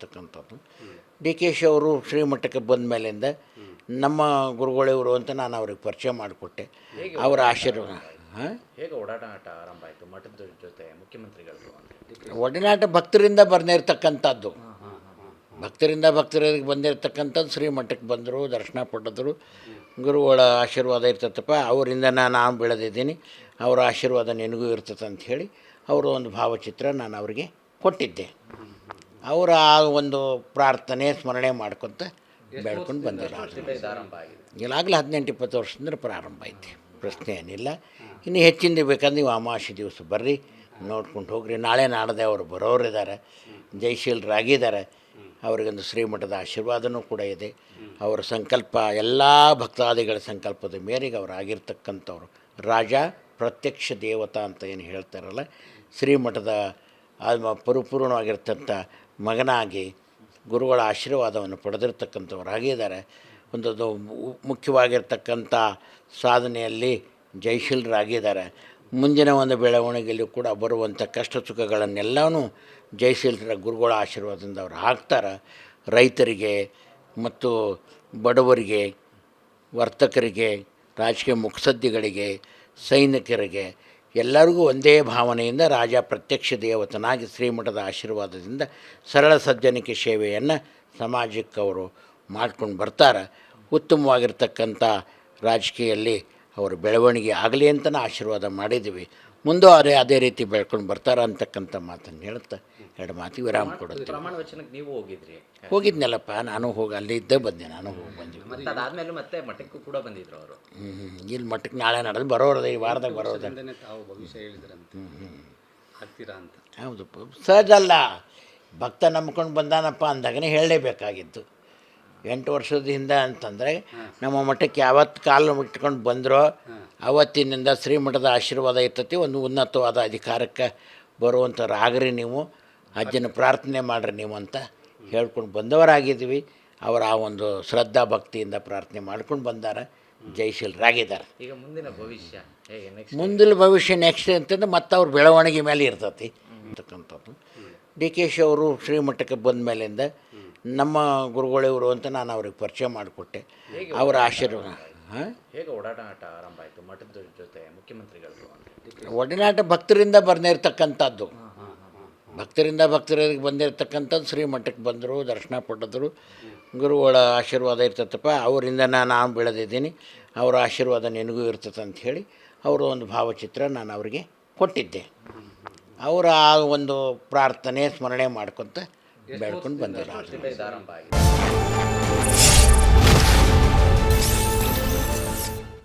ತಕ್ಕಂಥದ್ದು D K she ಅವರು ಶ್ರೀಮಠಕ್ಕೆ ಬಂದ ಮೇಲಿಂದ ನಮ್ಮ ಗುರುಗಳಿವರು ಅಂತ ನಾನು ಅವ್ರಿಗೆ ಪರಿಚಯ ಮಾಡಿಕೊಟ್ಟೆ. ಅವರ ಆಶೀರ್ವಾದ ಹೇಗೆ ಒಡನಾಟ ಆರಂಭ ಆಯಿತು ಮಠದ ಜೊತೆ ಮುಖ್ಯಮಂತ್ರಿಗಳು? ಒಡನಾಟ ಭಕ್ತರಿಂದ ಬಂದಿರತಕ್ಕಂಥದ್ದು, ಭಕ್ತರಿಗೆ ಬಂದಿರತಕ್ಕಂಥದ್ದು. ಶ್ರೀಮಠಕ್ಕೆ ಬಂದರು, ದರ್ಶನ ಪಡೆದರು, ಗುರುಗಳ ಆಶೀರ್ವಾದ ಇರ್ತದಪ್ಪ, ಅವರಿಂದ ನಾನು ಬೆಳೆದಿದ್ದೀನಿ, ಅವರ ಆಶೀರ್ವಾದ ನಿನಗೂ ಇರ್ತದೆ ಅಂಥೇಳಿ ಅವರು ಒಂದು ಭಾವಚಿತ್ರ ನಾನು ಅವರಿಗೆ ಕೊಟ್ಟಿದ್ದೆ. ಅವರ ಆ ಒಂದು ಪ್ರಾರ್ಥನೆ ಸ್ಮರಣೆ ಮಾಡ್ಕೊತ ಬೆಳ್ಕೊಂಡು ಬಂದಿಲ್ಲ. ಈಗಾಗಲೇ 18-20 ವರ್ಷದಿಂದ ಪ್ರಾರಂಭ ಐತಿ, ಪ್ರಶ್ನೆ ಏನಿಲ್ಲ. ಇನ್ನು ಹೆಚ್ಚಿಂದ ಬೇಕಂದ್ರೆ ನೀವು ಅಮಾವಾಸ್ಯೆ ದಿವಸ ಬರ್ರಿ, ನೋಡ್ಕೊಂಡು ಹೋಗ್ರಿ. ನಾಳೆ ನಾಡದೆ ಅವರು ಬರೋರಿದ್ದಾರೆ, ಜಯಶೀಲರಾಗಿದ್ದಾರೆ. ಅವರಿಗೊಂದು ಶ್ರೀಮಠದ ಆಶೀರ್ವಾದನೂ ಕೂಡ ಇದೆ. ಅವರ ಸಂಕಲ್ಪ ಎಲ್ಲ ಭಕ್ತಾದಿಗಳ ಸಂಕಲ್ಪದ ಮೇರೆಗೆ ಅವರು ಆಗಿರ್ತಕ್ಕಂಥವ್ರು ರಾಜ ಪ್ರತ್ಯಕ್ಷ ದೇವತಾ ಅಂತ ಏನು ಹೇಳ್ತಾರಲ್ಲ, ಶ್ರೀಮಠದ ಪರಿಪೂರ್ಣವಾಗಿರ್ತಂಥ ಮಗನಾಗಿ ಗುರುಗಳ ಆಶೀರ್ವಾದವನ್ನು ಪಡೆದಿರ್ತಕ್ಕಂಥವರಾಗಿದ್ದಾರೆ. ಒಂದು ಮುಖ್ಯವಾಗಿರ್ತಕ್ಕಂಥ ಸಾಧನೆಯಲ್ಲಿ ಜಯಶೀಲರಾಗಿದ್ದಾರೆ. ಮುಂದಿನ ಒಂದು ಬೆಳವಣಿಗೆಯಲ್ಲೂ ಕೂಡ ಬರುವಂಥ ಕಷ್ಟ ಸುಖಗಳನ್ನೆಲ್ಲವೂ ಜಯಶೀಲರ ಗುರುಗಳ ಆಶೀರ್ವಾದದಿಂದ ಅವರು ಹಾಕ್ತಾರೆ. ರೈತರಿಗೆ ಮತ್ತು ಬಡವರಿಗೆ, ವರ್ತಕರಿಗೆ, ರಾಜಕೀಯ ಮುತ್ಸದ್ದಿಗಳಿಗೆ, ಸೈನಿಕರಿಗೆ ಎಲ್ಲರಿಗೂ ಒಂದೇ ಭಾವನೆಯಿಂದ ರಾಜ ಪ್ರತ್ಯಕ್ಷ ದೇವತನಾಗಿ ಶ್ರೀಮಠದ ಆಶೀರ್ವಾದದಿಂದ ಸರಳ ಸಜ್ಜನಿಕೆ ಸೇವೆಯನ್ನು ಸಮಾಜಕ್ಕೆ ಅವರು ಮಾಡ್ಕೊಂಡು ಬರ್ತಾರೆ. ಉತ್ತಮವಾಗಿರ್ತಕ್ಕಂಥ ರಾಜಕೀಯದಲ್ಲಿ ಅವರು ಬೆಳವಣಿಗೆ ಆಗಲಿ ಅಂತಲೇ ಆಶೀರ್ವಾದ ಮಾಡಿದ್ದೀವಿ. ಮುಂದೂ ಅದೇ ರೀತಿ ಬೆಳ್ಕೊಂಡು ಬರ್ತಾರೆ ಅಂತಕ್ಕಂಥ ಮಾತನ್ನು ಹೇಳ್ತಾ ಎರಡು ಮಾತಿಗೆ ವಿರಾಮ ಕೊಡುತ್ತೆ. ಪ್ರಮಾಣ ವಚನಕ್ಕೆ ನೀವು ಹೋಗಿದ್ರಿ? ಹೋಗಿದ್ನಲ್ಲಪ್ಪ, ನಾನು ಹೋಗಿ ಅಲ್ಲಿ ಇದ್ದೇ ಬಂದೆ. ನಾನು ಹೋಗಿ ಬಂದಿದ್ದೆ. ಮತ್ತು ಅದಾದಮೇಲೆ ಮತ್ತೆ ಮಠಕ್ಕೂ ಕೂಡ ಬಂದಿದ್ರು ಅವರು. ಇಲ್ಲಿ ಮಠಕ್ಕೆ ನಾಳೆ ನಡೆದು ಬರೋರದ, ಈ ವಾರದಾಗ ಬರೋದ. ಹೌದಪ್ಪ, ಸಹಜ ಅಲ್ಲ. ಭಕ್ತ ನಂಬ್ಕೊಂಡು ಬಂದಾನಪ್ಪ ಅಂದಾಗನೇ ಹೇಳಲೇಬೇಕಾಗಿತ್ತು. 8 ವರ್ಷದ ಹಿಂದೆ ಅಂತಂದರೆ ನಮ್ಮ ಮಠಕ್ಕೆ ಯಾವತ್ತು ಕಾಲು ಇಟ್ಕೊಂಡು ಬಂದರೋ ಅವತ್ತಿನಿಂದ ಶ್ರೀಮಠದ ಆಶೀರ್ವಾದ ಇರ್ತೈತಿ. ಒಂದು ಉನ್ನತವಾದ ಅಧಿಕಾರಕ್ಕೆ ಬರುವಂಥವ್ರಾಗ್ರಿ ನೀವು, ಅಜ್ಜನ ಪ್ರಾರ್ಥನೆ ಮಾಡಿರಿ ನೀವು ಅಂತ ಹೇಳ್ಕೊಂಡು ಬಂದವರಾಗಿದ್ದೀವಿ. ಅವರ ಆ ಒಂದು ಶ್ರದ್ಧಾ ಭಕ್ತಿಯಿಂದ ಪ್ರಾರ್ಥನೆ ಮಾಡ್ಕೊಂಡು ಬಂದಾರ, ಜಯಶೀಲರಾಗಿದ್ದಾರೆ. ಈಗ ಮುಂದಿನ ಭವಿಷ್ಯ ಹೇಗೆ? ನೆಕ್ಸ್ಟ್ ಅಂತಂದ್ರೆ ಮತ್ತು ಅವ್ರ ಬೆಳವಣಿಗೆ ಮೇಲೆ ಇರ್ತೈತಿ ಅಂತಕ್ಕಂಥದ್ದು. ಡಿ ಕೆ ಶಿ ಅವರು ಶ್ರೀಮಠಕ್ಕೆ ಬಂದ ಮೇಲಿಂದ ನಮ್ಮ ಗುರುಗಳಿವರು ಅಂತ ನಾನು ಅವ್ರಿಗೆ ಪರಿಚಯ ಮಾಡಿಕೊಟ್ಟೆ. ಅವರ ಆಶೀರ್ವಾದ ಹೇಗೆ ಒಡನಾಟ ಆರಂಭ ಆಯಿತು ಮಠದ ಜೊತೆ ಮುಖ್ಯಮಂತ್ರಿಗಳು? ಒಡನಾಟ ಭಕ್ತರಿಂದ ಬಂದಿರತಕ್ಕಂಥದ್ದು, ಭಕ್ತರಿಗೆ ಬಂದಿರತಕ್ಕಂಥದ್ದು. ಶ್ರೀಮಠಕ್ಕೆ ಬಂದರು, ದರ್ಶನ ಪಡೆದರು, ಗುರುಗಳ ಆಶೀರ್ವಾದ ಇರ್ತದಪ್ಪ, ಅವರಿಂದ ನಾನು ಬೆಳೆದಿದ್ದೀನಿ, ಅವರ ಆಶೀರ್ವಾದ ನಿನಗೂ ಇರ್ತದೆ ಅಂಥೇಳಿ ಅವರು ಒಂದು ಭಾವಚಿತ್ರ ನಾನು ಅವರಿಗೆ ಕೊಟ್ಟಿದ್ದೆ. ಅವರ ಆ ಒಂದು ಪ್ರಾರ್ಥನೆ ಸ್ಮರಣೆ ಮಾಡ್ಕೊತ ಬೆಳ್ಕೊಂಡು ಬಂದಿಲ್ಲ. ಆರಂಭ ಆಗಿದೆ.